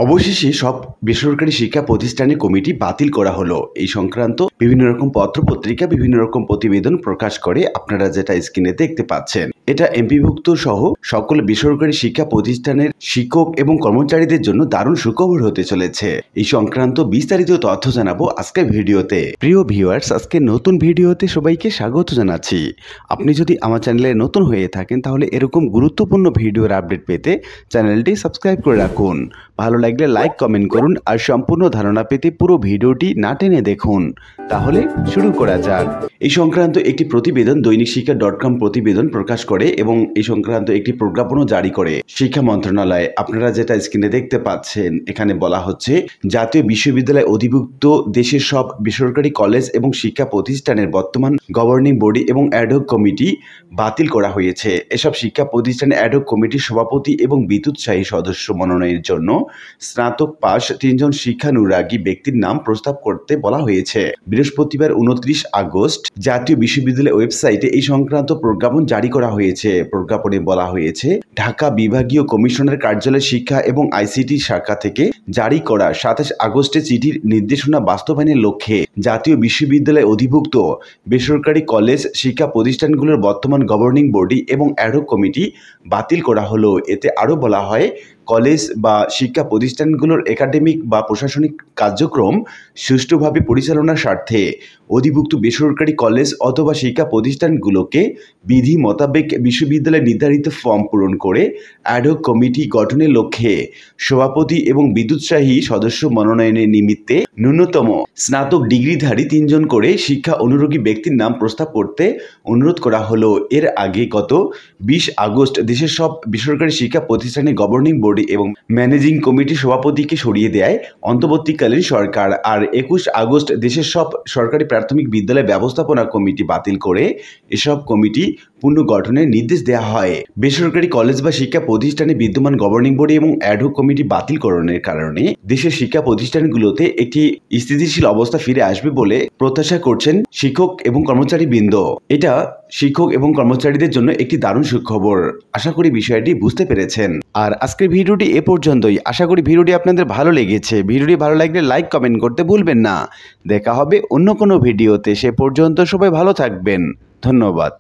অবশেষে সব বেসরকারি শিক্ষা প্রতিষ্ঠানের কমিটি বাতিল করা হলো। এই সংক্রান্ত বিভিন্ন রকম পত্র-পত্রিকা বিভিন্ন রকম প্রতিবেদন প্রকাশ করে আপনারা যেটা স্ক্রিনে দেখতে পাচ্ছেন। এটা এমপিভুক্ত সহ সকল বেসরকারি শিক্ষা প্রতিষ্ঠানের শিক্ষক এবং কর্মচারীদের জন্য দারুণ সুখবর হতে চলেছে। এই সংক্রান্ত বিস্তারিত তথ্য জানাবো আজকের ভিডিওতে। প্রিয় ভিউয়ার্স, আজকে নতুন ভিডিওতে সবাইকে স্বাগত জানাচ্ছি। আপনি যদি আমার চ্যানেলে নতুন হয়ে থাকেন তাহলে এরকম গুরুত্বপূর্ণ ভিডিওর আপডেট পেতে চ্যানেলটি সাবস্ক্রাইব করে রাখুন। ভালো লাগলে লাইক কমেন্ট করুন আর সম্পূর্ণ ধারণা পেতে পুরো ভিডিওটি না টেনে দেখুন। তাহলে শুরু করা যাক। এই সংক্রান্ত একটি প্রতিবেদন দৈনিক শিক্ষা .com প্রতিবেদন প্রকাশ করে এবং এই সংক্রান্ত একটি প্রজ্ঞাপনও জারি করে শিক্ষা মন্ত্রণালয়। আপনারা যেটা স্ক্রিনে দেখতে পাচ্ছেন, এখানে বলা হচ্ছে জাতীয় বিশ্ববিদ্যালয় অধিভুক্ত দেশের সব বেসরকারি কলেজ এবং শিক্ষা প্রতিষ্ঠানের বর্তমান গভর্নিং বডি এবং অ্যাডহক কমিটি বাতিল করা হয়েছে। এসব শিক্ষা প্রতিষ্ঠানের অ্যাডহক কমিটির সভাপতি এবং বিদ্যুৎসাহী সদস্য মনোনয়নের জন্য স্নাতক পাস 3 জন শিক্ষানুরাগী ব্যক্তির নাম প্রস্তাব করতে বলা হয়েছে। বৃহস্পতিবার 29 আগস্ট জাতীয় বিশ্ববিদ্যালয় ওয়েবসাইটে এই সংক্রান্ত প্রজ্ঞাপন জারি করা হয়েছে। প্রজ্ঞাপনে বলা হয়েছে, ঢাকা বিভাগীয় কমিশনার কার্যালয় শিক্ষা এবং আইসিটি শাখা থেকে জারি করা 27 আগস্টে চিঠির নির্দেশনা বাস্তবায়নের লক্ষ্যে জাতীয় বিশ্ববিদ্যালয় অধিভুক্ত বেসরকারি কলেজ শিক্ষা প্রতিষ্ঠানগুলোর বর্তমান গভর্নিং বডি এবং অ্যাডহক কমিটি বাতিল করা হলো। এতে আরও বলা হয়, কলেজ বা শিক্ষা প্রতিষ্ঠানগুলোর একাডেমিক বা প্রশাসনিক কার্যক্রম সুষ্ঠুভাবে পরিচালনার স্বার্থে অধিভুক্ত বেসরকারি কলেজ অথবা শিক্ষা প্রতিষ্ঠানগুলোকে বিধি মোতাবেক বিশ্ববিদ্যালয়ে নির্ধারিত ফর্ম পূরণ করে অ্যাডহক কমিটি গঠনের লক্ষ্যে সভাপতি এবং বিদ্যুৎসাহী সদস্য মনোনয়নের নিমিত্তে ন্যূনতম স্নাতক ডিগ্রিধারী 3 জন করে শিক্ষা অনুরাগী ব্যক্তির নাম প্রস্তাব করতে অনুরোধ করা হলো। এর আগে গত 20 আগস্ট দেশের সব বেসরকারি শিক্ষা প্রতিষ্ঠানের গভর্নিং বডি এবং ম্যানেজিং কমিটির সভাপতিকে সরিয়ে দেয় অন্তর্বর্তীকালীন সরকার। আর 21 আগস্ট দেশের সব সরকারি প্রাথমিক বিদ্যালয় ব্যবস্থাপনা কমিটি বাতিল করে এসব কমিটি পুনর্গঠনের নির্দেশ দেওয়া হয়। বেসরকারি কলেজ বা শিক্ষা প্রতিষ্ঠানে বিদ্যমান গভর্নিং বডি এবং অ্যাডহক কমিটি বাতিলকরণের কারণে দেশের শিক্ষা প্রতিষ্ঠানগুলোতে একটি স্থিতিশীল অবস্থা ফিরে আসবে বলে প্রত্যাশা করছেন শিক্ষক এবং কর্মচারীবৃন্দ। এটা শিক্ষক এবং কর্মচারীদের জন্য একটি দারুণ সুখবর। আশা করি বিষয়টি বুঝতে পেরেছেন। আর আজকের ভিডিওটি এ পর্যন্তই। আশা করি ভিডিওটি আপনাদের ভালো লেগেছে। ভিডিওটি ভালো লাগলে লাইক কমেন্ট করতে ভুলবেন না। দেখা হবে অন্য কোনো ভিডিওতে। সে পর্যন্ত সবাই ভালো থাকবেন। ধন্যবাদ।